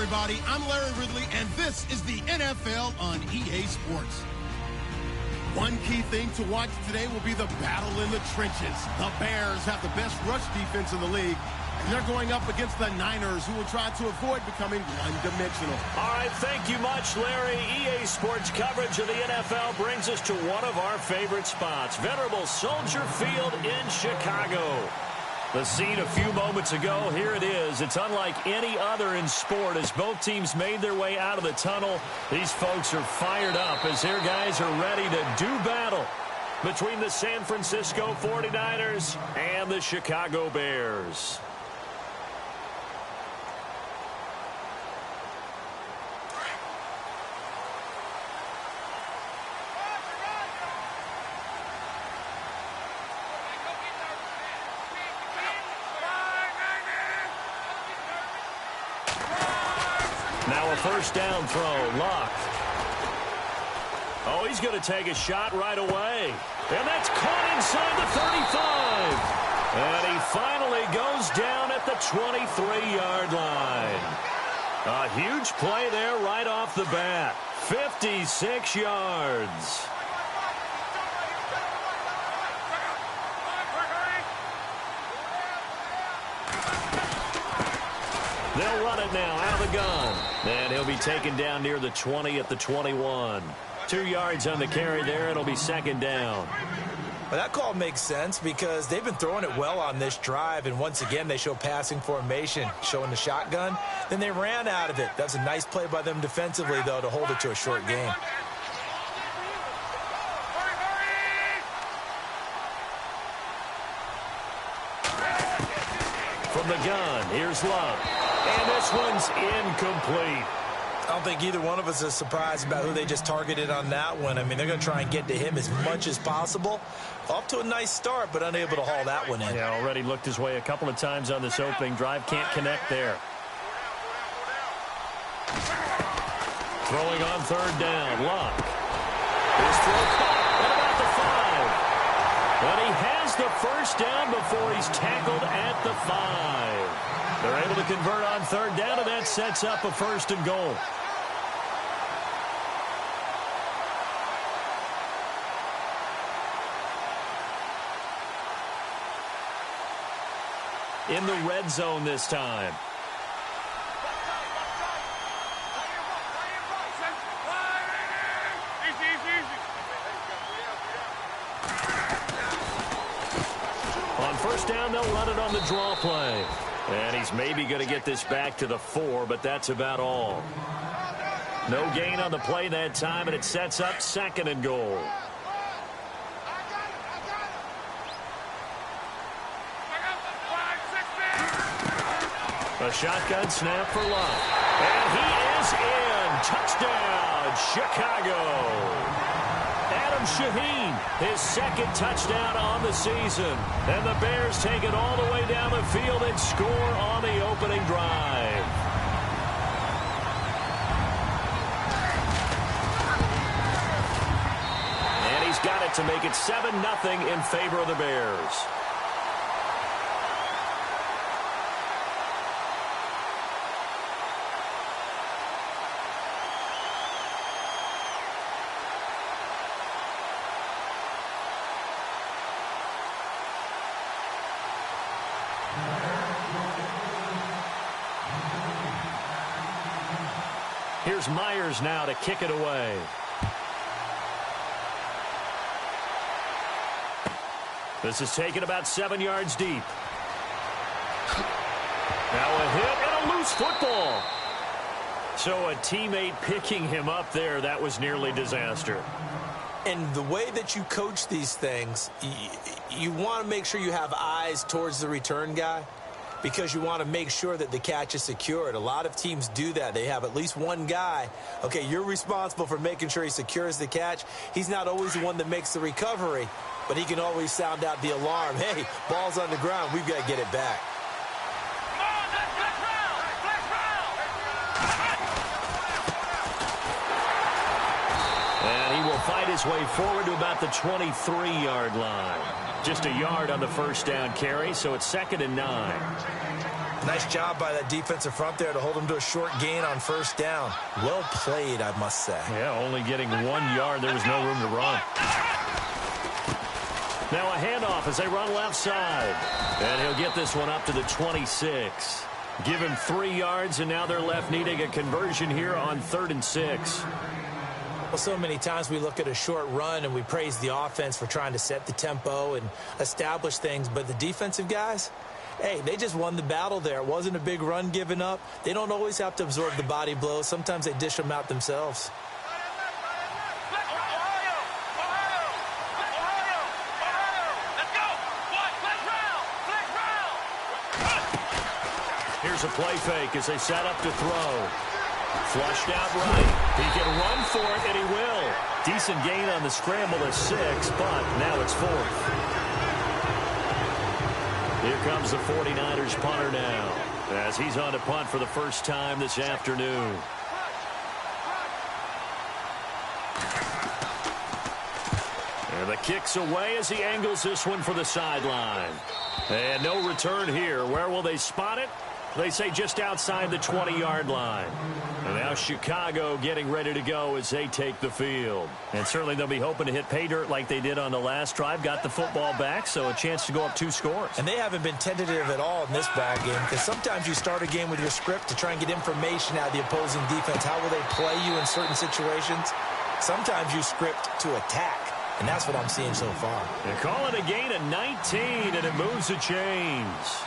everybody. I'm Larry Ridley, and this is the NFL on EA Sports. One key thing to watch today will be the battle in the trenches. The Bears have the best rush defense in the league, and they're going up against the Niners, who will try to avoid becoming one-dimensional. All right, thank you much, Larry. EA Sports coverage of the NFL brings us to one of our favorite spots, venerable Soldier Field in Chicago. The scene a few moments ago, here it is. It's unlike any other in sport as both teams made their way out of the tunnel. These folks are fired up as their guys are ready to do battle between the San Francisco 49ers and the Chicago Bears. Now a first down throw, Luck. Oh, he's going to take a shot right away. And that's caught inside the 35. And he finally goes down at the 23-yard line. A huge play there right off the bat. 56 yards. They'll run it now out of the gun. And he'll be taken down near the 20 at the 21. 2 yards on the carry there. It'll be second down. Well, that call makes sense because they've been throwing it well on this drive. And once again, they show passing formation, showing the shotgun. Then they ran out of it. That's a nice play by them defensively, though, to hold it to a short game. From the gun, here's Love. And this one's incomplete. I don't think either one of us is surprised about who they just targeted on that one. I mean, they're going to try and get to him as much as possible. Off to a nice start, but unable to haul that one in. Yeah, already looked his way a couple of times on this opening drive. Can't connect there. Throwing on third down, Luck. His throw caught at about the 5. But he has the first down before he's tackled at the 5. They're able to convert on third down, and that sets up a first and goal. In the red zone this time. On first down, they'll run it on the draw play. And he's maybe going to get this back to the 4, but that's about all. No gain on the play that time, and it sets up second and goal. A shotgun snap for Love. And he is in. Touchdown, Chicago. Adam Shaheen, his second touchdown on the season. And the Bears take it all the way down the field and score on the opening drive. And he's got it to make it 7-0 in favor of the Bears. Here's Myers now to kick it away. This is taken about 7 yards deep. Now a hit and a loose football. So a teammate picking him up there, that was nearly disaster. And the way that you coach these things, you want to make sure you have eyes towards the return guy, because you want to make sure that the catch is secured. A lot of teams do that. They have at least one guy. Okay, you're responsible for making sure he secures the catch. He's not always the one that makes the recovery, but he can always sound out the alarm. Hey, ball's on the ground. We've got to get it back. And he will fight his way forward to about the 23-yard line. Just a yard on the first down carry, so it's 2nd and 9. Nice job by that defensive front there to hold him to a short gain on first down. Well played, I must say. Yeah, only getting 1 yard. There was no room to run. Now a handoff as they run left side. And he'll get this one up to the 26. Give him 3 yards, and now they're left needing a conversion here on 3rd and 6. Well, so many times we look at a short run and we praise the offense for trying to set the tempo and establish things. But the defensive guys, hey, they just won the battle there. It wasn't a big run given up. They don't always have to absorb the body blows. Sometimes they dish them out themselves. Here's a play fake as they set up to throw. Flushed out right. He can run for it, and he will. Decent gain on the scramble of 6, but now it's 4th. Here comes the 49ers punter now, as he's on to punt for the first time this afternoon. And the kick's away as he angles this one for the sideline. And no return here. Where will they spot it? They say just outside the 20-yard line. And now Chicago getting ready to go as they take the field. And certainly they'll be hoping to hit pay dirt like they did on the last drive. Got the football back, so a chance to go up 2 scores. And they haven't been tentative at all in this ball game, because sometimes you start a game with your script to try and get information out of the opposing defense. How will they play you in certain situations? Sometimes you script to attack, and that's what I'm seeing so far. They call it a gain of 19, and it moves the chains.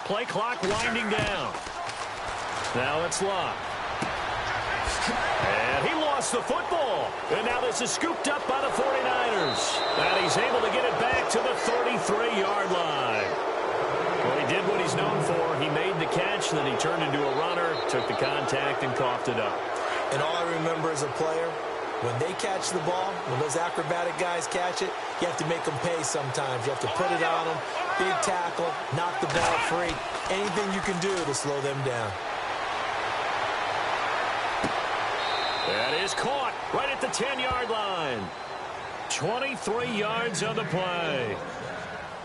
Play clock winding down. Now it's Locke. And he lost the football. And now this is scooped up by the 49ers. And he's able to get it back to the 33-yard line. Well, he did what he's known for. He made the catch, then he turned into a runner, took the contact, and coughed it up. And all I remember as a player, when they catch the ball, when those acrobatic guys catch it, you have to make them pay sometimes. You have to put it on them, big tackle, knock the ball free. Anything you can do to slow them down. That is caught right at the 10-yard line. 23 yards on the play.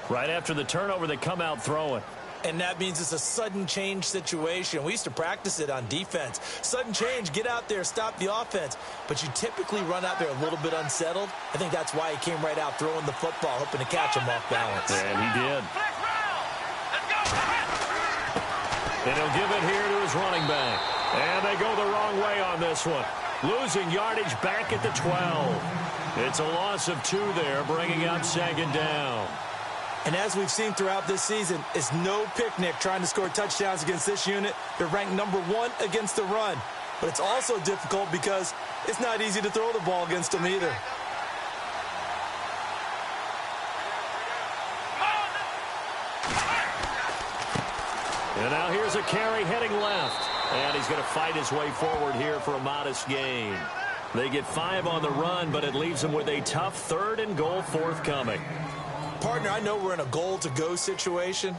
Right after the turnover, they come out throwing. And that means it's a sudden change situation. We used to practice it on defense. Sudden change, get out there, stop the offense. But you typically run out there a little bit unsettled. I think that's why he came right out throwing the football, hoping to catch him off balance. And he did. And he'll give it here to his running back. And they go the wrong way on this one. Losing yardage back at the 12. It's a loss of 2 there, bringing up 2nd down. And as we've seen throughout this season, it's no picnic trying to score touchdowns against this unit. They're ranked #1 against the run. But it's also difficult because it's not easy to throw the ball against them either. And now here's a carry heading left. And he's going to fight his way forward here for a modest gain. They get 5 on the run, but it leaves them with a tough 3rd and goal forthcoming. Partner, I know we're in a goal-to-go situation,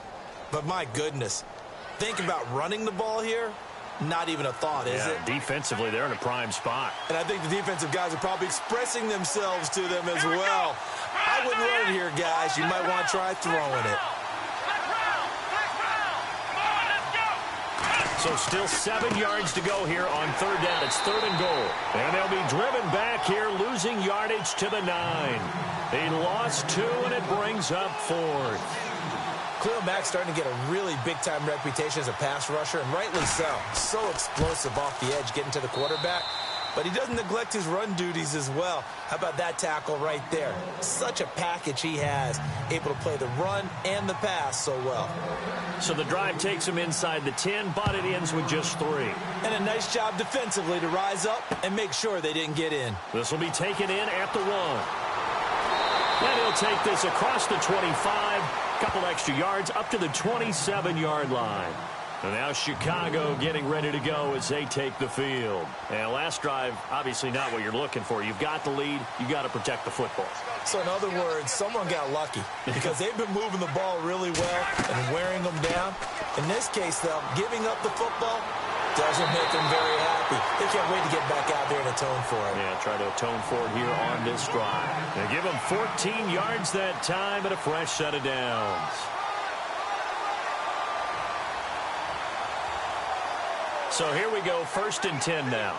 but my goodness, think about running the ball here. Not even a thought, is it? Defensively, they're in a prime spot. And I think the defensive guys are probably expressing themselves to them as well. I wouldn't run it here, guys. You might want to try throwing it. So still 7 yards to go here on 3rd down. It's 3rd and goal. And they'll be driven back here, losing yardage to the 9. He lost 2, and it brings up 4th. Khalil Mack's starting to get a really big-time reputation as a pass rusher, and rightly so. So explosive off the edge, getting to the quarterback. But he doesn't neglect his run duties as well. How about that tackle right there? Such a package he has, able to play the run and the pass so well. So the drive takes him inside the 10, but it ends with just 3. And a nice job defensively to rise up and make sure they didn't get in. This will be taken in at the 1. And he'll take this across the 25, couple extra yards up to the 27-yard line. And now Chicago getting ready to go as they take the field. And last drive, obviously not what you're looking for. You've got the lead. You've got to protect the football. So in other words, someone got lucky because they've been moving the ball really well and wearing them down. In this case, though, giving up the football doesn't make them very happy. They can't wait to get back out there and atone for it. Yeah, try to atone for it here on this drive. They give them 14 yards that time and a fresh set of downs. So here we go, 1st and 10 now.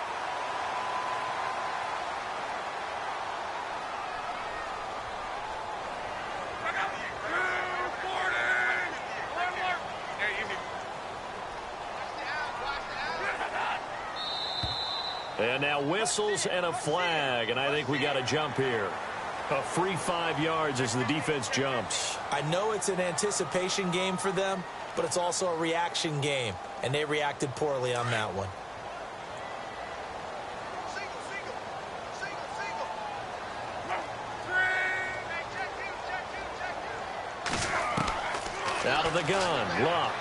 And now whistles and a flag, and I think we got a jump here. A free 5 yards as the defense jumps. I know it's an anticipation game for them, but it's also a reaction game, and they reacted poorly on that one. Out of the gun, Luck.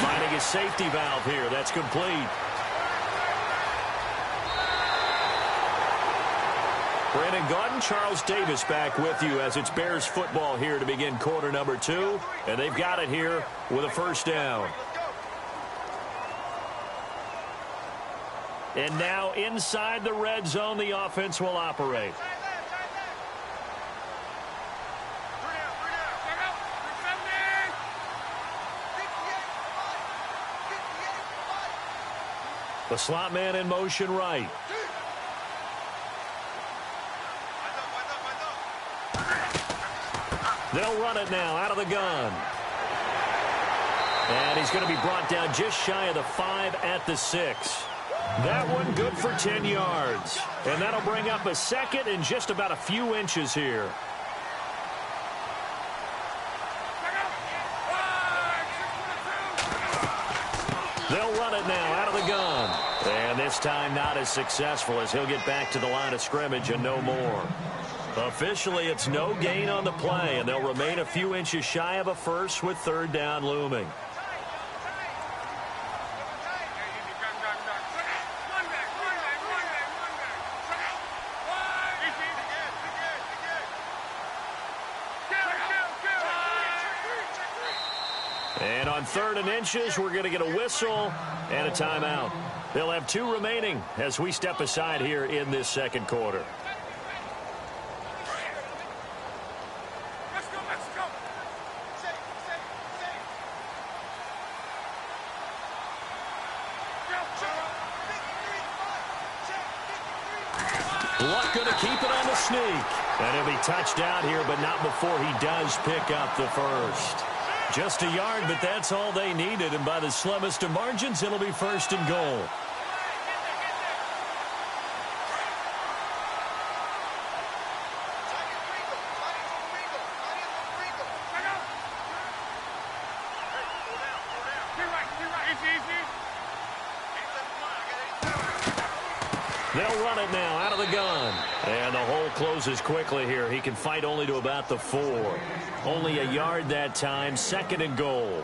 Finding his safety valve here. That's complete. Brandon Gaudin, Charles Davis back with you as it's Bears football here to begin quarter number 2. And they've got it here with a first down. And now inside the red zone, the offense will operate. The slot man in motion right. They'll run it now out of the gun. And he's going to be brought down just shy of the 5 at the 6. That one good for 10 yards. And that'll bring up a second and just about a few inches here. They'll run it now out of the gun. And this time not as successful as he'll get back to the line of scrimmage and no more. Officially, it's no gain on the play, and they'll remain a few inches shy of a first with 3rd down looming. And on 3rd and inches, we're going to get a whistle and a timeout. They'll have 2 remaining as we step aside here in this second quarter. Luck going to keep it on the sneak. And he'll be touched out here, but not before he does pick up the first. Just a yard, but that's all they needed. And by the slimmest of margins, it'll be 1st and goal. They'll run it now out of the gun. And the hole closes quickly here. He can fight only to about the 4. Only a yard that time, 2nd and goal.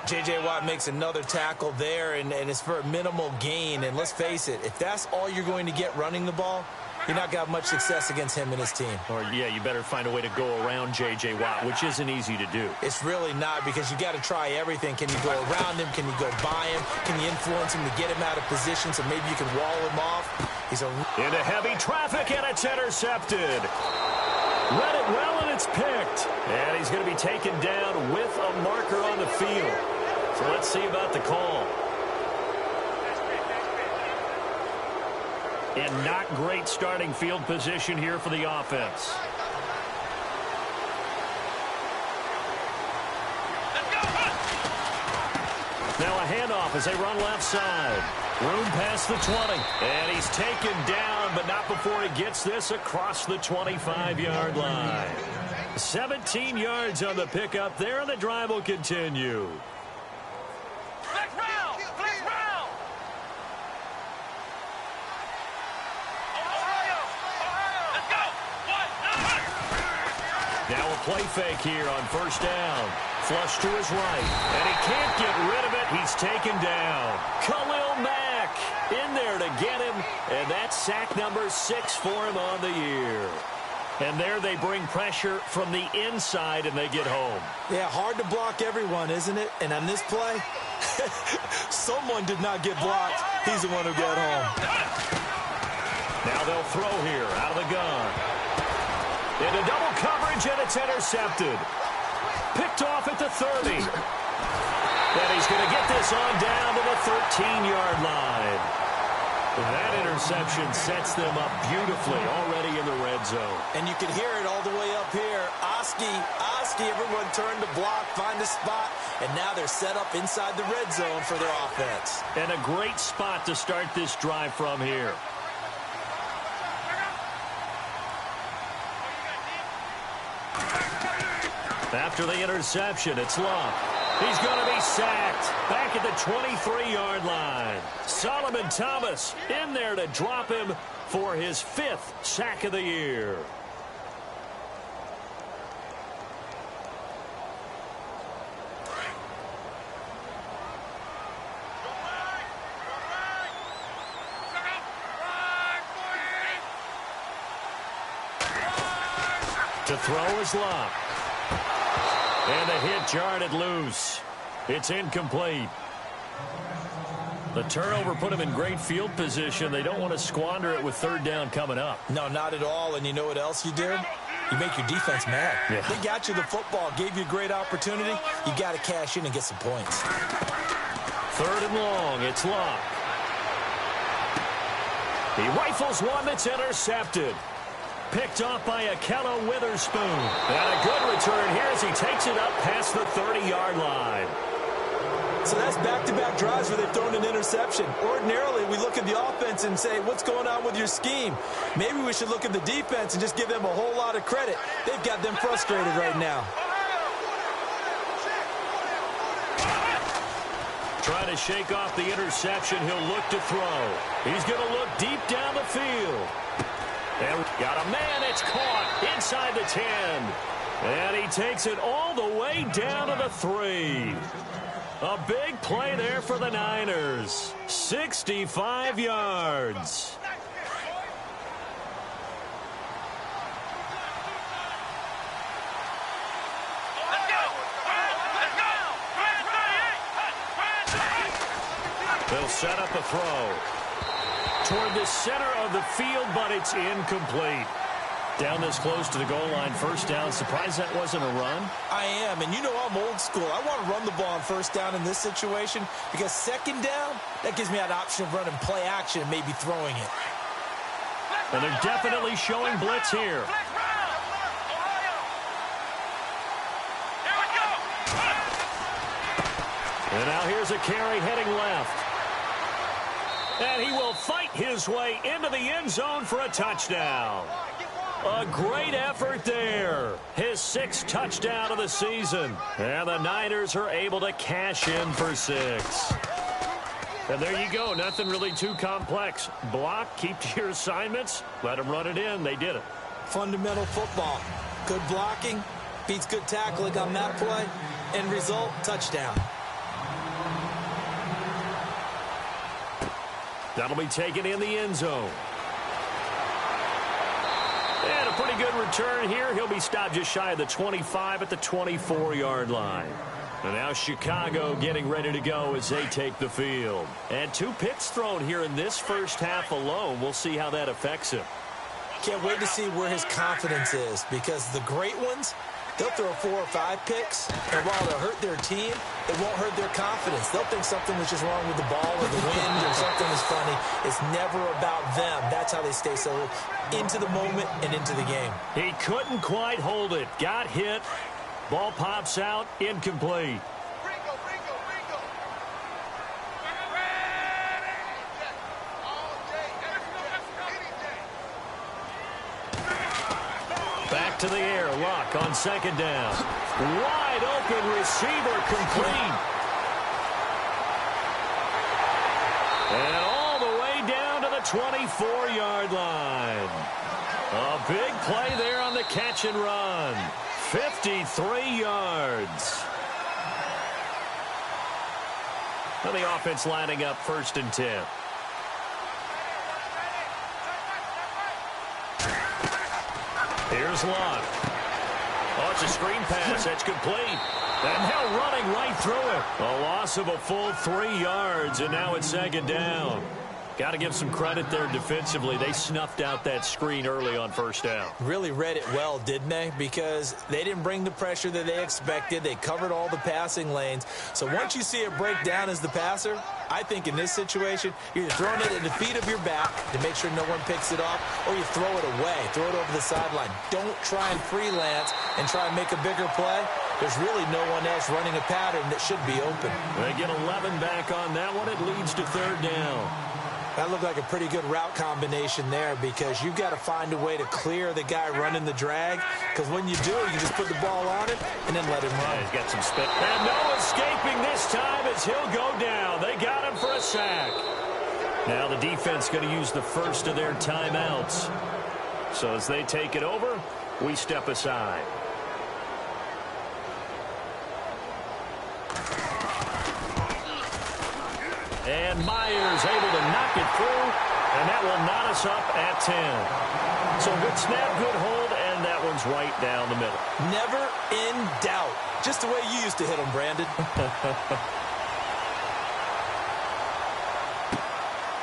J.J. Watt makes another tackle there, and it's for a minimal gain. And let's face it, if that's all you're going to get running the ball, you're not going to have much success against him and his team. Or, yeah, you better find a way to go around J.J. Watt, which isn't easy to do. It's really not, because you got to try everything. Can you go around him? Can you go by him? Can you influence him to get him out of position so maybe you can wall him off? Into heavy traffic, and it's intercepted. Read it well, and it's picked. And he's going to be taken down with a marker on the field. So let's see about the call. And not great starting field position here for the offense. Now a handoff as they run left side. Room past the 20. And he's taken down, but not before he gets this across the 25-yard line. 17 yards on the pickup there, and the drive will continue. Now a play fake here on 1st down. Flush to his right, and he can't get rid of it. He's taken down. Khalil Mack in there to get him, and that's sack number 6 for him on the year. And there they bring pressure from the inside, and they get home. Yeah, hard to block everyone, isn't it? And on this play, someone did not get blocked. He's the one who got home. Now they'll throw here out of the gun. Into double coverage, and it's intercepted. Picked off at the 30. And he's going to get this on down to the 13-yard line. That interception sets them up beautifully already in the red zone. And you can hear it all the way up here. Oski, everyone turned to block, find a spot, and now they're set up inside the red zone for their offense. And a great spot to start this drive from here. After the interception, it's Luck. He's going to be sacked back at the 23-yard line. Solomon Thomas in there to drop him for his 5th sack of the year. To throw is Luck. And the hit jarred it loose. It's incomplete. The turnover put him in great field position. They don't want to squander it with 3rd down coming up. No, not at all. And you know what else you did? You make your defense mad. Yeah. They got you the football, gave you a great opportunity. You got to cash in and get some points. 3rd and long. It's Luck. He rifles one that's intercepted. Picked off by Akello Witherspoon. And a good return here as he takes it up past the 30-yard line. So that's back-to-back drives where they've thrown an interception. Ordinarily, we look at the offense and say, what's going on with your scheme? Maybe we should look at the defense and just give them a whole lot of credit. They've got them frustrated right now. Trying to shake off the interception. He'll look to throw. He's going to look deep down the field. And got a man, it's caught inside the 10. And he takes it all the way down to the 3. A big play there for the Niners. 65 yards. They'll set up a throw toward the center of the field, but it's incomplete. Down this close to the goal line, 1st down. Surprised that wasn't a run? I am, and you know I'm old school. I want to run the ball on 1st down in this situation because 2nd down, that gives me that option of running play action and maybe throwing it. And they're definitely showing blitz here. And now here's a carry heading left. And he will fight his way into the end zone for a touchdown. A great effort there. His 6th touchdown of the season. And the Niners are able to cash in for 6. And there you go. Nothing really too complex. Block, keep to your assignments, let them run it in. They did it. Fundamental football. Good blocking, beats good tackling on that play. End result, touchdown. That'll be taken in the end zone. And a pretty good return here. He'll be stopped just shy of the 25 at the 24-yard line. And now Chicago getting ready to go as they take the field. And 2 picks thrown here in this first half alone. We'll see how that affects him. Can't wait to see where his confidence is because the great ones, they'll throw 4 or 5 picks, and while it'll hurt their team, it won't hurt their confidence. They'll think something was just wrong with the ball or the wind or something is funny. It's never about them. That's how they stay so into the moment and into the game. He couldn't quite hold it. Got hit. Ball pops out. Incomplete. Back to the air. Luck on 2nd down. Wide open receiver complete. And all the way down to the 24-yard line. A big play there on the catch and run. 53 yards. And the offense lining up 1st and 10. Here's Locke. Oh, it's a screen pass. That's complete. And Hill running right through it. A loss of a full 3 yards, and now it's 2nd down. Got to give some credit there defensively. They snuffed out that screen early on 1st down. Really read it well, didn't they? Because they didn't bring the pressure that they expected. They covered all the passing lanes. So once you see it break down as the passer, I think in this situation, you're throwing it at the feet of your back to make sure no one picks it off, or you throw it away, throw it over the sideline. Don't try and freelance and try and make a bigger play. There's really no one else running a pattern that should be open. They get 11 back on that one. It leads to 3rd down. That looked like a pretty good route combination there, because you've got to find a way to clear the guy running the drag, because when you do, you just put the ball on him and then let him run. He's got some spin. And no escaping this time as he'll go down. They got him for a sack. Now the defense going to use the first of their timeouts. So as they take it over, we step aside. And Myers able to knock it through, and that will knot us up at 10. So good snap, good hold, and that one's right down the middle. Never in doubt. Just the way you used to hit them, Brandon.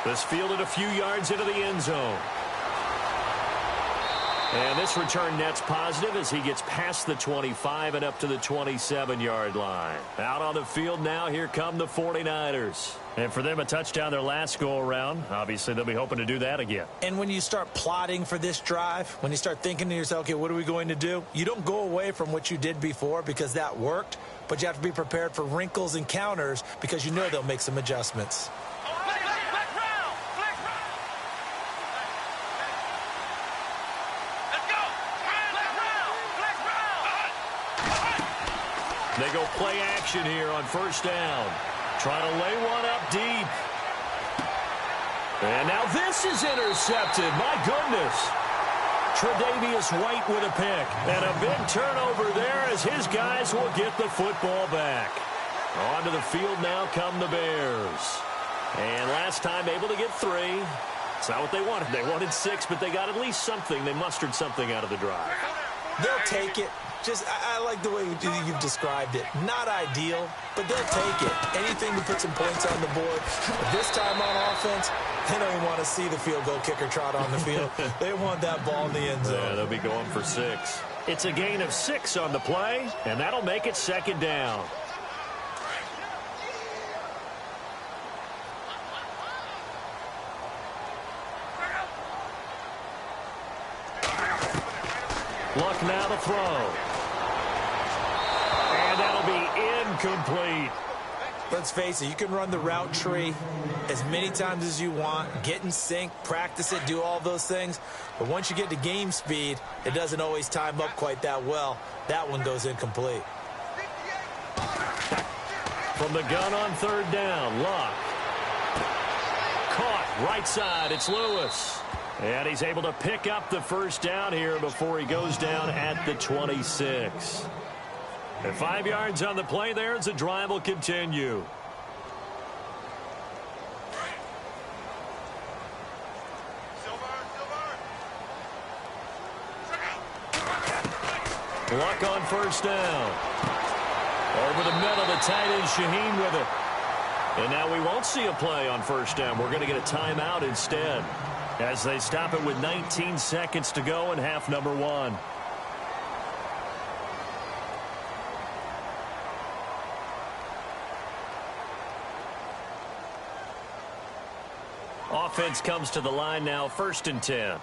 This fielded a few yards into the end zone. And this return net's positive as he gets past the 25 and up to the 27-yard line. Out on the field now, here come the 49ers. And for them, a touchdown their last go-around. Obviously, they'll be hoping to do that again. And when you start plotting for this drive, when you start thinking to yourself, okay, what are we going to do? You don't go away from what you did before because that worked, but you have to be prepared for wrinkles and counters because you know they'll make some adjustments. They go play action here on 1st down. Trying to lay one up deep. And now this is intercepted. My goodness. Tre'Davious White with a pick. And a big turnover there as his guys will get the football back. Onto the field now come the Bears. And last time able to get 3. It's not what they wanted. They wanted 6, but they got at least something. They mustered something out of the drive. They'll take it. I like the way you've described it. Not ideal, but they'll take it. Anything to put some points on the board. But this time on offense, they don't even want to see the field goal kicker trot on the field. They want that ball in the end zone. Yeah, they'll be going for 6. It's a gain of 6 on the play, and that'll make it 2nd down. Luck now to throw. And that'll be incomplete. Let's face it, you can run the route tree as many times as you want, get in sync, practice it, do all those things. But once you get to game speed, it doesn't always time up quite that well. That one goes incomplete. From the gun on 3rd down, Luck. Caught right side, it's Lewis. And he's able to pick up the 1st down here before he goes down at the 26. And 5 yards on the play there as the drive will continue. Luck on 1st down. Over the middle, the tight end Shaheen with it. And now we won't see a play on 1st down. We're going to get a timeout instead, as they stop it with 19 seconds to go in half number 1. Offense comes to the line now, 1st and 10.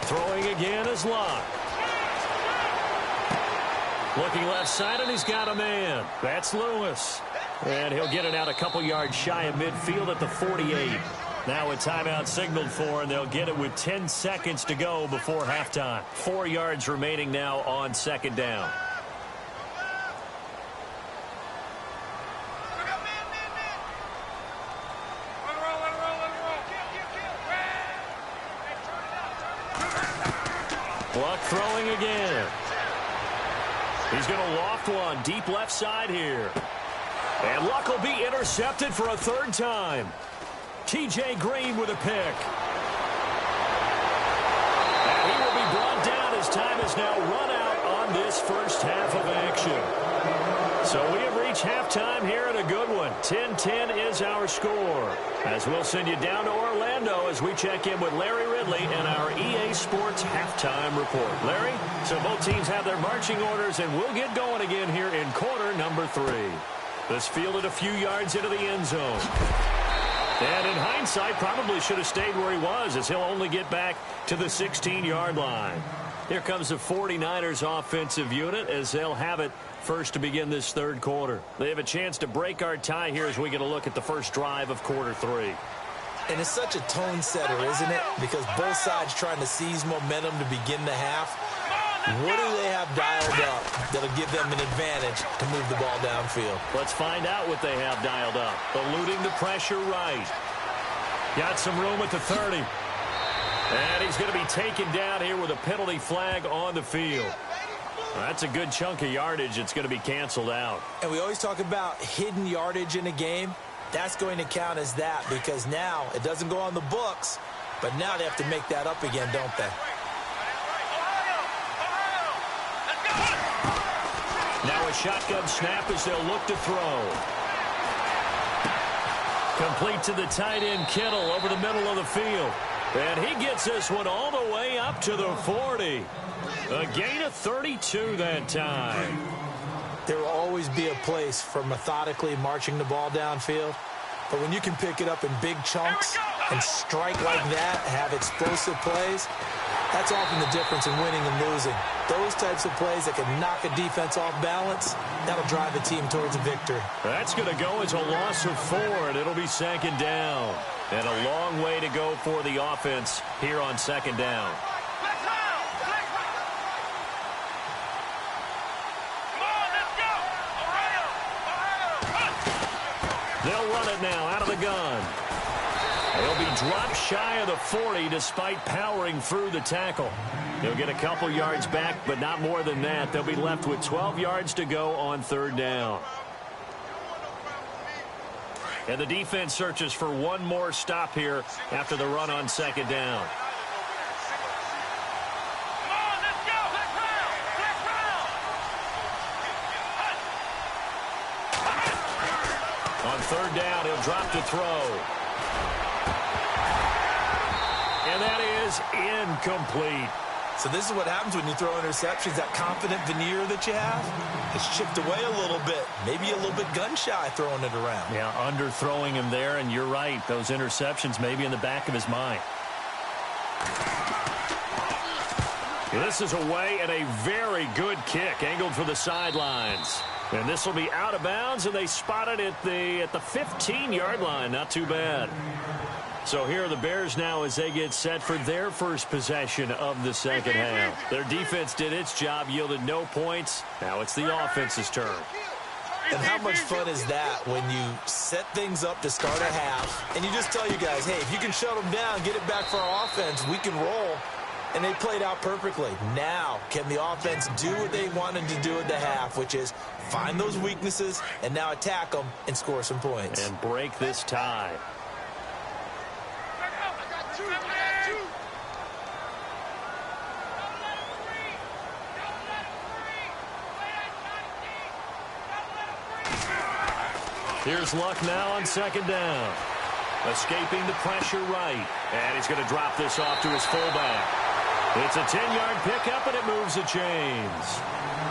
Throwing again is Locke. Looking left side, and he's got a man. That's Lewis. And he'll get it out a couple yards shy of midfield at the 48. Now a timeout signaled for, and they'll get it with 10 seconds to go before halftime. 4 yards remaining now on 2nd down. Luck throwing again. He's going to loft one deep left side here. And Luck will be intercepted for a third time. TJ Green with a pick. And he will be brought down as time is now run out on this first half of action. So we have reached halftime here in a good one. 10-10 is our score. As we'll send you down to Orlando as we check in with Larry Ridley and our EA Sports halftime report. Larry, so both teams have their marching orders, and we'll get going again here in quarter number 3. This fielded a few yards into the end zone. And in hindsight, probably should have stayed where he was, as he'll only get back to the 16-yard line. Here comes the 49ers offensive unit as they'll have it first to begin this third quarter. They have a chance to break our tie here as we get a look at the first drive of quarter 3. And it's such a tone setter, isn't it? Because both sides trying to seize momentum to begin the half. What do they have dialed up that'll give them an advantage to move the ball downfield? Let's find out what they have dialed up. Eluding the pressure right. Got some room at the 30. And he's going to be taken down here with a penalty flag on the field. Well, that's a good chunk of yardage. It's going to be canceled out. And we always talk about hidden yardage in a game. That's going to count as that because now it doesn't go on the books, but now they have to make that up again, don't they? Now a shotgun snap as they'll look to throw. Complete to the tight end Kittle over the middle of the field. And he gets this one all the way up to the 40. A gain of 32 that time. There will always be a place for methodically marching the ball downfield. But when you can pick it up in big chunks and strike like that, have explosive plays, that's often the difference in winning and losing. Those types of plays that can knock a defense off balance, that'll drive a team towards a victory. That's going to go as a loss of 4, and it'll be second down. And a long way to go for the offense here on second down. They'll run it now out of the gun. They'll be dropped shy of the 40 despite powering through the tackle. They'll get a couple yards back, but not more than that. They'll be left with 12 yards to go on third down. And the defense searches for one more stop here after the run on second down. On third down, he'll drop to throw. And that is incomplete. So this is what happens when you throw interceptions. That confident veneer that you have, it's chipped away a little bit. Maybe a little bit gun-shy throwing it around. Yeah, underthrowing him there, and you're right. Those interceptions may be in the back of his mind. This is away and a very good kick, angled for the sidelines. And this will be out of bounds, and they spot it at the 15-yard line. Not too bad. So here are the Bears now as they get set for their first possession of the second half. Their defense did its job, yielded no points. Now it's the offense's turn. And how much fun is that when you set things up to start a half, and you just tell you guys, hey, if you can shut them down, get it back for our offense, we can roll. And they played out perfectly. Now, can the offense do what they wanted to do at the half, which is find those weaknesses and now attack them and score some points. And break this tie. Here's Luck now on second down. Escaping the pressure right. And he's going to drop this off to his fullback. It's a 10-yard pickup, and it moves the chains.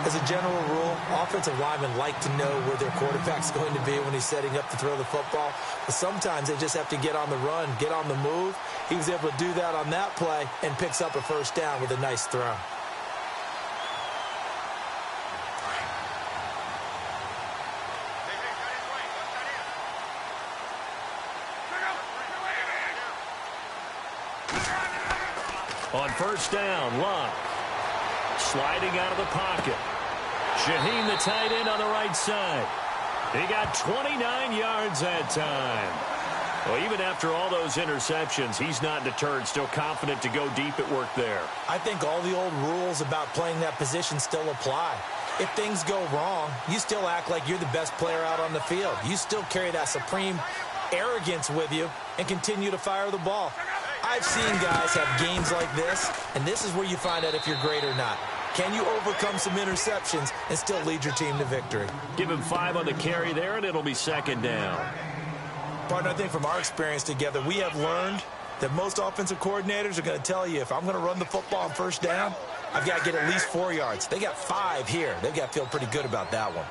As a general rule, offensive linemen like to know where their quarterback's going to be when he's setting up to throw the football. But sometimes they just have to get on the run, get on the move. He was able to do that on that play and picks up a first down with a nice throw. On first down, Luck sliding out of the pocket. Shaheen, the tight end, on the right side. He got 29 yards that time. Well, even after all those interceptions, he's not deterred, still confident to go deep at work there. I think all the old rules about playing that position still apply. If things go wrong, you still act like you're the best player out on the field. You still carry that supreme arrogance with you and continue to fire the ball. I've seen guys have games like this, and this is where you find out if you're great or not. Can you overcome some interceptions and still lead your team to victory? Give him 5 on the carry there, and it'll be second down. Partner, I think from our experience together, we have learned that most offensive coordinators are going to tell you, if I'm going to run the football on first down, I've got to get at least 4 yards. They got 5 here. They've got to feel pretty good about that one.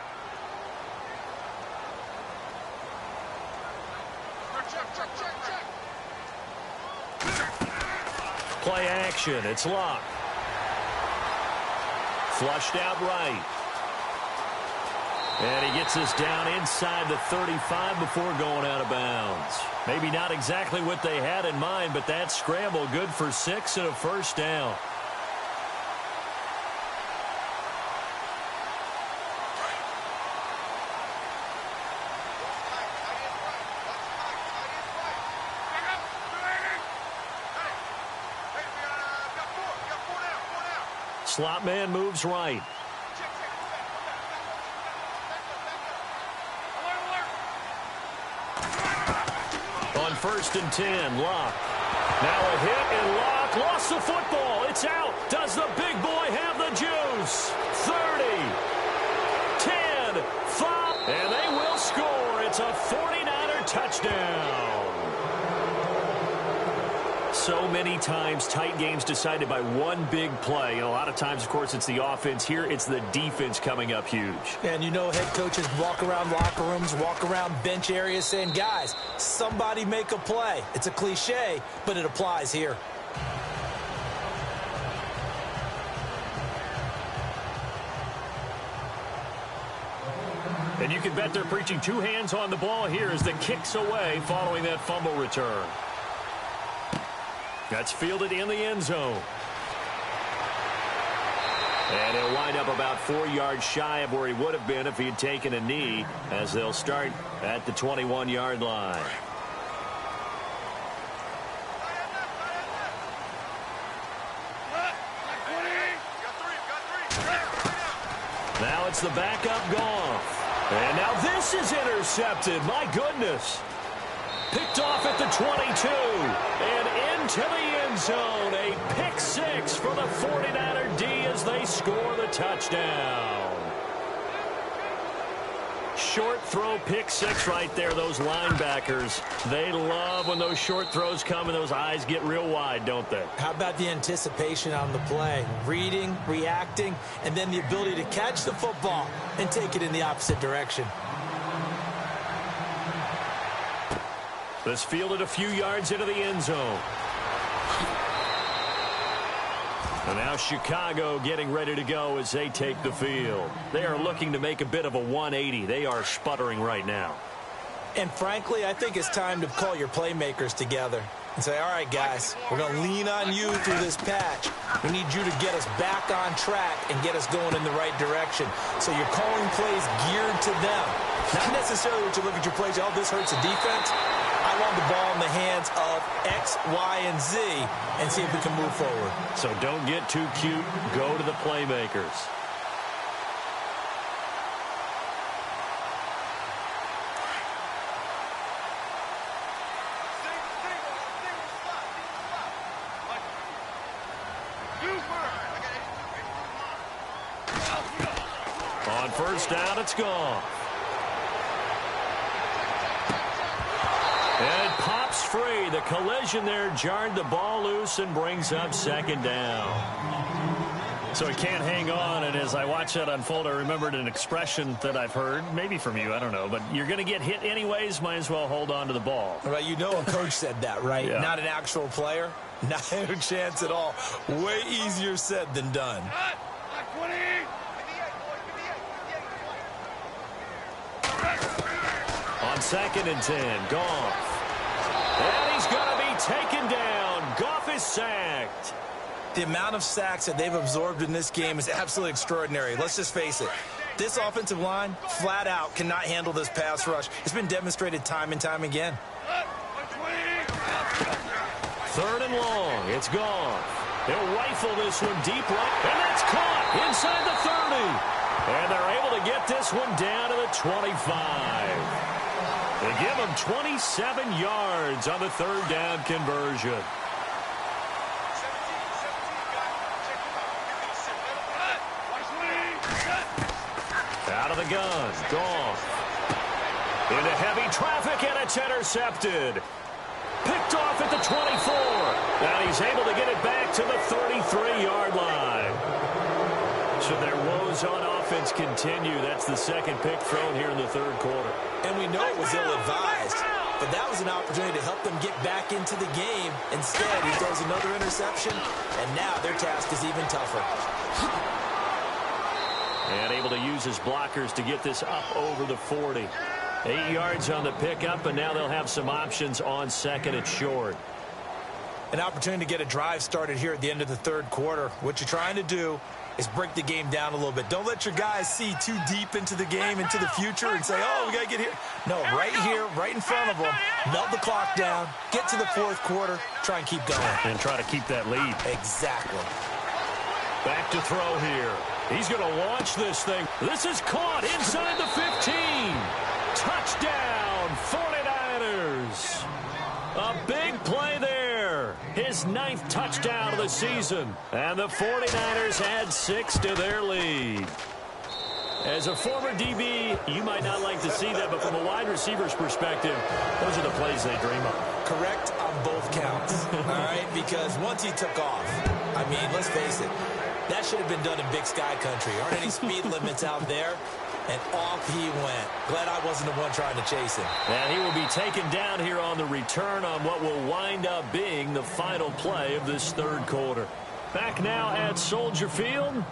Play action. It's locked. Flushed out right. And he gets us down inside the 35 before going out of bounds. Maybe not exactly what they had in mind, but that scramble good for 6 and a first down. Slot man moves right. On 1st and 10, Locke. Now a hit, and Locke lost the football. It's out. Does the big boy have the juice? 30, 10, 5, and they will score. It's a 49er touchdown. So many times, tight games decided by one big play. And a lot of times, of course, it's the offense. Here, it's the defense coming up huge. And you know, head coaches walk around locker rooms, walk around bench areas saying, guys, somebody make a play. It's a cliche, but it applies here. And you can bet they're preaching 2 hands on the ball here as the kick's away following that fumble return. That's fielded in the end zone. And he'll wind up about 4 yards shy of where he would have been if he had taken a knee, as they'll start at the 21-yard line. Now it's the backup Goff. And now this is intercepted. My goodness. Picked off at the 22 and into the end zone. A pick 6 for the 49er D as they score the touchdown. Short throw pick 6 right there. Those linebackers, they love when those short throws come and those eyes get real wide, don't they? How about the anticipation on the play? Reading, reacting, and then the ability to catch the football and take it in the opposite direction. This fielded a few yards into the end zone. And now Chicago getting ready to go as they take the field. They are looking to make a bit of a 180. They are sputtering right now. And frankly, I think it's time to call your playmakers together and say, all right, guys, we're going to lean on you through this patch. We need you to get us back on track and get us going in the right direction. So you're calling plays geared to them. Not necessarily what you look at your plays, oh, this hurts the defense. I want the ball in the hands of X, Y, and Z and see if we can move forward. So don't get too cute. Go to the playmakers. On 1st down, it's gone. And it pops free. The collision there jarred the ball loose and brings up 2nd down. So he can't hang on, and as I watch that unfold, I remembered an expression that I've heard, maybe from you, I don't know, but you're going to get hit anyways, might as well hold on to the ball. Right, you know a coach said that, right? Yeah. Not an actual player. Not a chance at all. Way easier said than done. On 2nd and 10, Goff. And he's going to be taken down. Goff is sacked. The amount of sacks that they've absorbed in this game is absolutely extraordinary. Let's just face it. This offensive line, flat out, cannot handle this pass rush. It's been demonstrated time and time again. 3rd and long. It's gone. They'll rifle this one deep right, and that's caught inside the 30. And they're able to get this one down to the 25. They give them 27 yards on the 3rd down conversion. Out of the gun, Goff. Into heavy traffic, and it's intercepted. Picked off at the 24. And he's able to get it back to the 33-yard line. So their woes on offense continue. That's the 2nd pick thrown here in the 3rd quarter. And we know it was ill-advised, but that was an opportunity to help them get back into the game. Instead, he throws another interception, and now their task is even tougher. And able to use his blockers to get this up over the 40. 8 yards on the pickup, and now they'll have some options on 2nd and short. An opportunity to get a drive started here at the end of the 3rd quarter. What you're trying to do is break the game down a little bit. Don't let your guys see too deep into the game, into the future, and say, oh, we got to get here. No, right here, right in front of them, melt the clock down, get to the 4th quarter, try and keep going. And try to keep that lead. Exactly. Back to throw here. He's going to launch this thing. This is caught inside the 15. Touchdown, 49ers. A big play there. His 9th touchdown of the season. And the 49ers add 6 to their lead. As a former DB, you might not like to see that, but from a wide receiver's perspective, those are the plays they dream of. Correct on both counts, all right? Because once he took off, I mean, let's face it, that should have been done in Big Sky Country. Aren't any speed limits out there? And off he went. Glad I wasn't the one trying to chase him. And he will be taken down here on the return on what will wind up being the final play of this 3rd quarter. Back now at Soldier Field.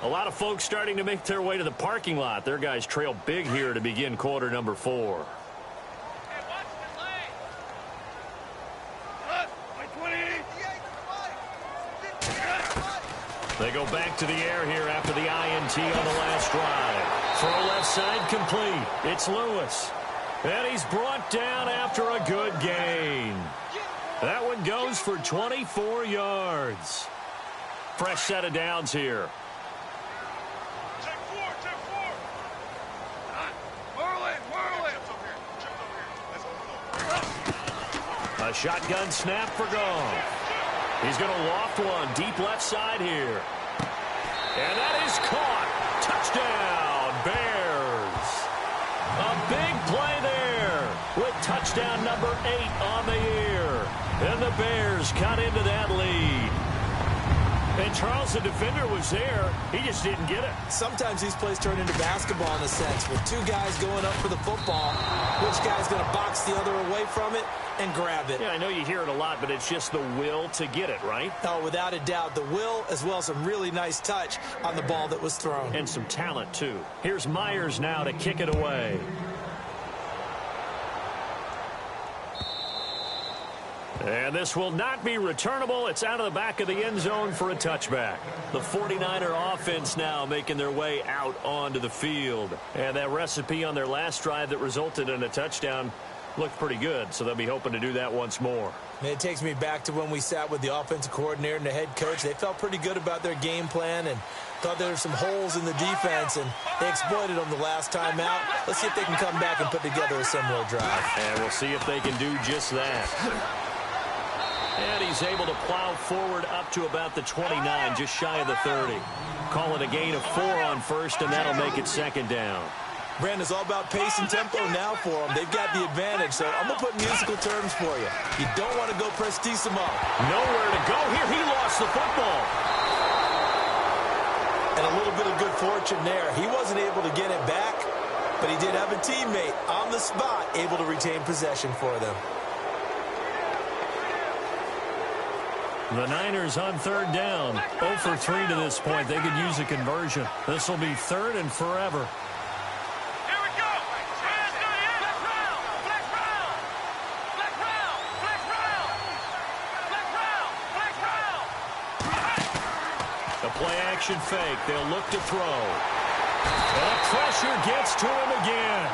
A lot of folks starting to make their way to the parking lot. Their guys trail big here to begin quarter number 4. They go back to the air here after the INT on the last drive. Throw left side complete. It's Lewis. And he's brought down after a good gain. That one goes for 24 yards. Fresh set of downs here. A shotgun snap for Goff. He's going to loft one deep left side here. And that is caught. Touchdown, Bears. A big play there with touchdown number 8 on the year. And the Bears cut into that lead. And Charles, the defender, was there. He just didn't get it. Sometimes these plays turn into basketball in a sense, with 2 guys going up for the football. Which guy's going to box the other away from it and grab it? Yeah, I know you hear it a lot, but it's just the will to get it, right? Oh, without a doubt. The will, as well as some really nice touch on the ball that was thrown. And some talent, too. Here's Myers now to kick it away. And this will not be returnable. It's out of the back of the end zone for a touchback. The 49er offense now making their way out onto the field. And that recipe on their last drive that resulted in a touchdown looked pretty good, so they'll be hoping to do that once more. And it takes me back to when we sat with the offensive coordinator and the head coach. They felt pretty good about their game plan and thought there were some holes in the defense, and they exploited them the last time out. Let's see if they can come back and put together a similar drive. And we'll see if they can do just that. And he's able to plow forward up to about the 29, just shy of the 30. Call it a gain of 4 on first, and that'll make it 2nd down. Brandon, it's all about pace and tempo now for them. They've got the advantage, so I'm going to put musical terms for you. You don't want to go prestissimo. Nowhere to go here. He lost the football. And a little bit of good fortune there. He wasn't able to get it back, but he did have a teammate on the spot able to retain possession for them. The Niners on 3rd down. 0 for 3 to this point. They could use a conversion. This will be 3rd and forever. The play-action fake. They'll look to throw. And the pressure gets to him again.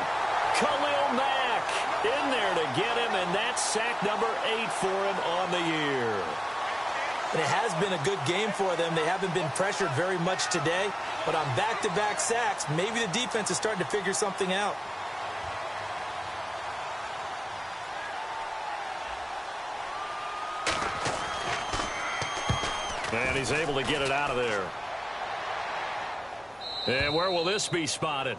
Khalil Mack in there to get him, and that's sack number 8 for him on the year. And it has been a good game for them. They haven't been pressured very much today, but on back-to-back sacks, maybe the defense is starting to figure something out. And he's able to get it out of there. And where will this be spotted?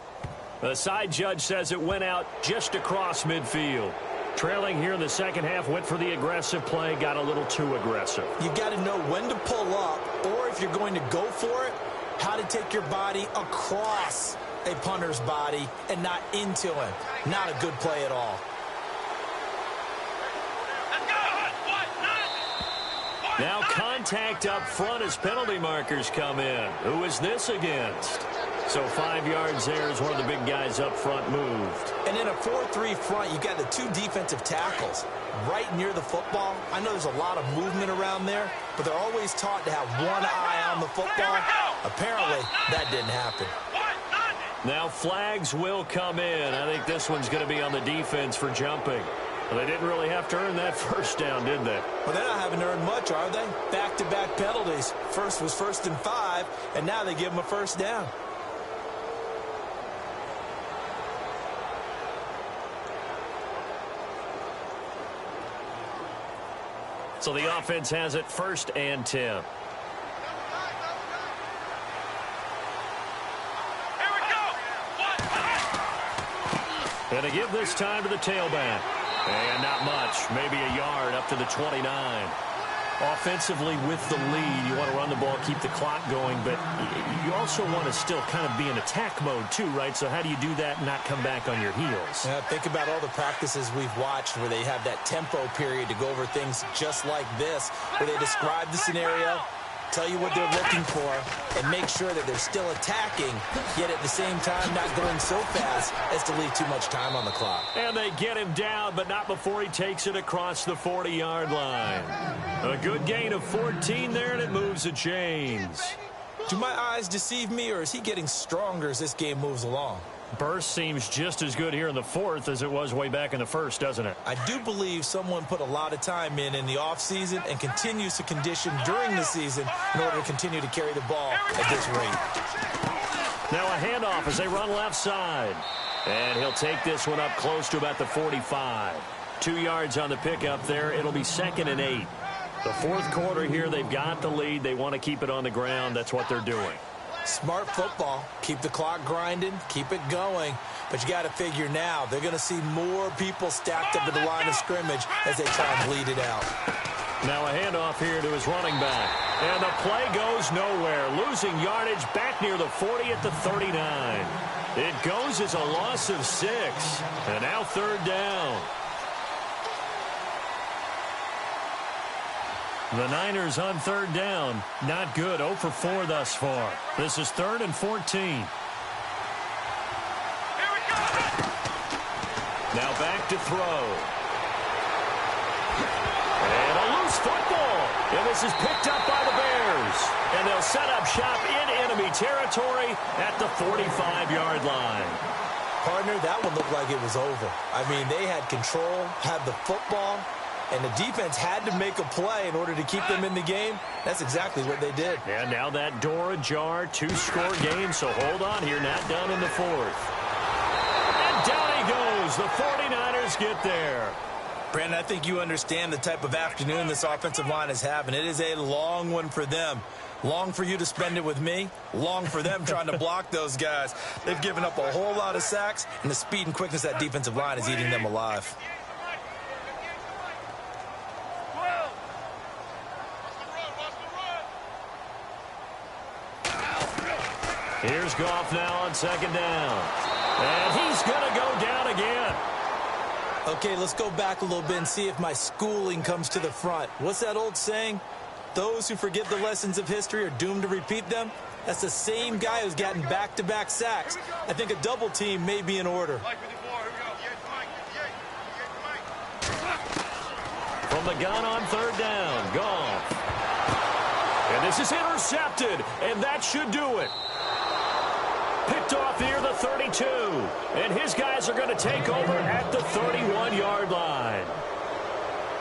The side judge says it went out just across midfield. Trailing here in the second half, went for the aggressive play, got a little too aggressive. You got to know when to pull up, or if you're going to go for it, how to take your body across a punter's body and not into him. Not a good play at all. Now contact up front as penalty markers come in. Who is this against? So 5 yards there as one of the big guys up front moved. And in a 4-3 front, you got the 2 defensive tackles right near the football. I know there's a lot of movement around there, but they're always taught to have one eye on the football. Apparently, that didn't happen. Now flags will come in. I think this one's going to be on the defense for jumping. Well, they didn't really have to earn that first down, did they? Well, they're not having to earn much, are they? Back-to-back penalties. First was 1st and 5, and now they give them a first down. So the offense has it 1st and 10. And they give this time to the tailback. And not much, maybe a yard up to the 29. Offensively with the lead, you want to run the ball, keep the clock going, but you also want to still kind of be in attack mode too, right? So how do you do that and not come back on your heels? Yeah, think about all the practices we've watched where they have that tempo period to go over things just like this, where they describe the scenario, tell you what they're looking for, and make sure that they're still attacking, yet at the same time not going so fast as to leave too much time on the clock. And they get him down, but not before he takes it across the 40-yard line. A good gain of 14 there, and it moves the chains. Do my eyes deceive me, or is he getting stronger as this game moves along? Burst seems just as good here in the 4th as it was way back in the 1st, doesn't it? I do believe someone put a lot of time in the offseason and continues to condition during the season in order to continue to carry the ball at this rate. Now a handoff as they run left side. And he'll take this one up close to about the 45. 2 yards on the pickup there. It'll be 2nd and 8. The 4th quarter here, they've got the lead. They want to keep it on the ground. That's what they're doing. Smart football. Keep the clock grinding. Keep it going. But you got to figure now they're going to see more people stacked up at the line of scrimmage as they try and bleed it out. Now a handoff here to his running back. And the play goes nowhere. Losing yardage back near the 40 at the 39. It goes as a loss of 6. And now 3rd down. The Niners on 3rd down. Not good. 0 for 4 thus far. This is 3rd and 14. Now back to throw. And a loose football. And this is picked up by the Bears. And they'll set up shop in enemy territory at the 45-yard line. Partner, that one looked like it was over. I mean, they had control, had the football, and the defense had to make a play in order to keep them in the game. That's exactly what they did. And now that door ajar, 2-score game, so hold on here, not done in the 4th. And down he goes. The 49ers get there. Brandon, I think you understand the type of afternoon this offensive line is having. It is a long one for them. Long for you to spend it with me. Long for them trying to block those guys. They've given up a whole lot of sacks, and the speed and quickness of that defensive line is eating them alive. Here's Goff now on 2nd down. And he's going to go down again. Okay, let's go back a little bit and see if my schooling comes to the front. What's that old saying? Those who forget the lessons of history are doomed to repeat them. That's the same guy who's gotten back-to-back sacks. I think a double team may be in order. From the gun on 3rd down, Goff. And this is intercepted, and that should do it. Picked off near the 32. And his guys are going to take over at the 31-yard line.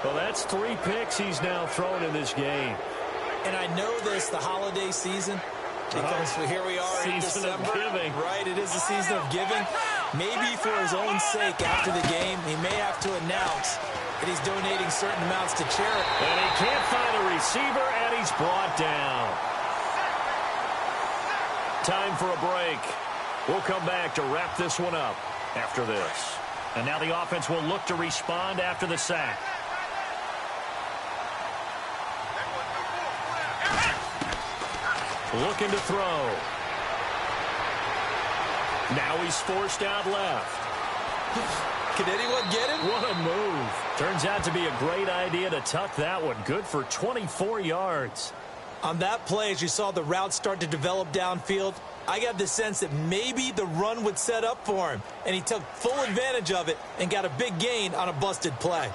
Well, that's 3 picks he's now thrown in this game. And I know this, the holiday season, because here we are in December. Season of giving. Right, it is the season of giving. Maybe for his own sake after the game, he may have to announce that he's donating certain amounts to charity. And he can't find a receiver, and he's brought down. Time for a break. We'll come back to wrap this one up after this. And now the offense will look to respond after the sack. Looking to throw. Now he's forced out left. Can anyone get him? What a move. Turns out to be a great idea to tuck that one. Good for 24 yards. On that play, as you saw the route start to develop downfield, I got the sense that maybe the run would set up for him, and he took full advantage of it and got a big gain on a busted play.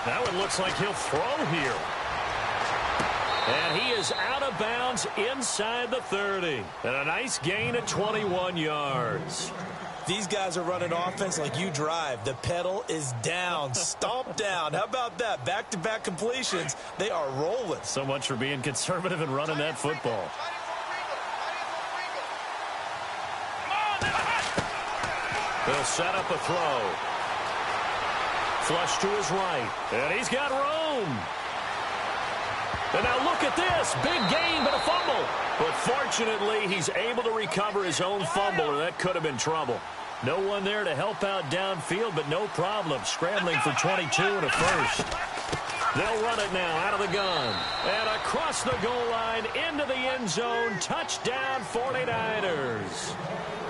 That one looks like he'll throw here. And he is out of bounds inside the 30. And a nice gain of 21 yards. These guys are running offense like you drive. The pedal is down, stomp down. How about that? Back-to-back completions. They are rolling. So much for being conservative and running that football. They'll set up a throw. Flush to his right. And he's got room. And now look at this. Big gain, but a fumble. But fortunately, he's able to recover his own fumble, or that could have been trouble. No one there to help out downfield, but no problem. Scrambling for 22 and a first. They'll run it now out of the gun. And across the goal line into the end zone. Touchdown 49ers.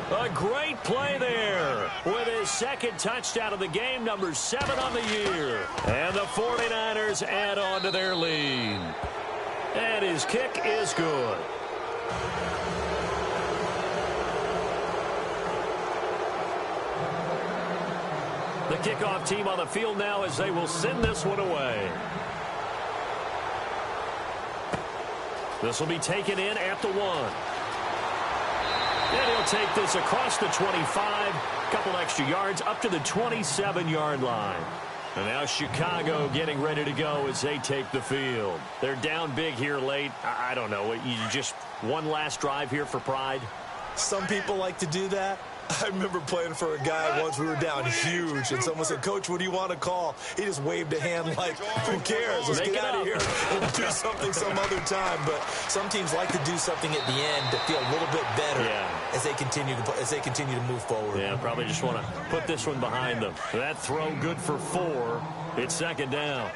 A great play there with his second touchdown of the game, number 7 on the year. And the 49ers add on to their lead. And his kick is good. The kickoff team on the field now as they will send this one away. This will be taken in at the 1. And he'll take this across the 25, couple extra yards up to the 27-yard line. And now Chicago getting ready to go as they take the field. They're down big here late. I don't know. You just one last drive here for pride? Some people like to do that. I remember playing for a guy once. We were down huge, and someone said, "Coach, what do you want to call?" He just waved a hand like, "Who cares? Let's get out of here and do something some other time." But some teams like to do something at the end to feel a little bit better as they continue to move forward. Yeah, probably just want to put this one behind them. That throw good for 4. It's second down.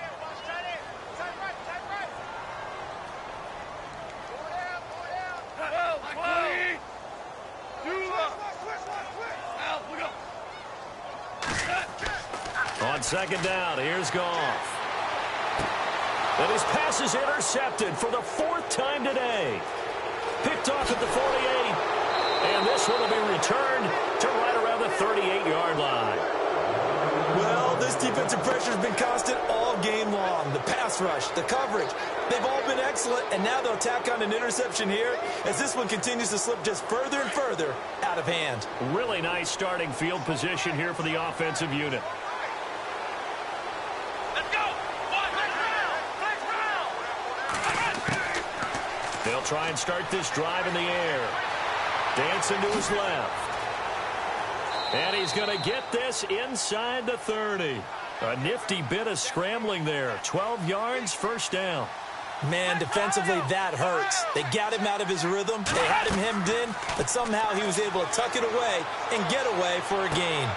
On second down, here's Goff. And his pass is intercepted for the 4th time today. Picked off at the 48. And this one will be returned to right around the 38-yard line. Well, this defensive pressure has been constant all game long. The pass rush, the coverage, they've all been excellent. And now they'll tack on an interception here as this one continues to slip just further and further out of hand. Really nice starting field position here for the offensive unit. They'll try and start this drive in the air. Dancing to his left. And he's going to get this inside the 30. A nifty bit of scrambling there. 12 yards, first down. Man, defensively, that hurts. They got him out of his rhythm. They had him hemmed in, but somehow he was able to tuck it away and get away for a gain.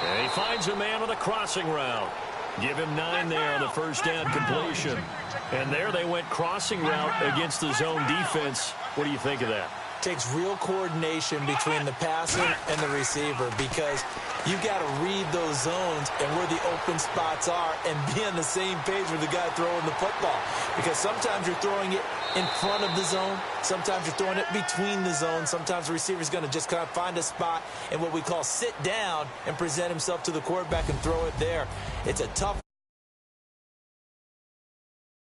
And he finds a man on a crossing route. Give him 9 there on the first down completion. And there they went crossing route against the zone defense. What do you think of that? Takes real coordination between the passer and the receiver because you've got to read those zones and where the open spots are and be on the same page with the guy throwing the football. Because sometimes you're throwing it in front of the zone. Sometimes you're throwing it between the zones. Sometimes the receiver's going to just kind of find a spot and what we call sit down and present himself to the quarterback and throw it there. It's a tough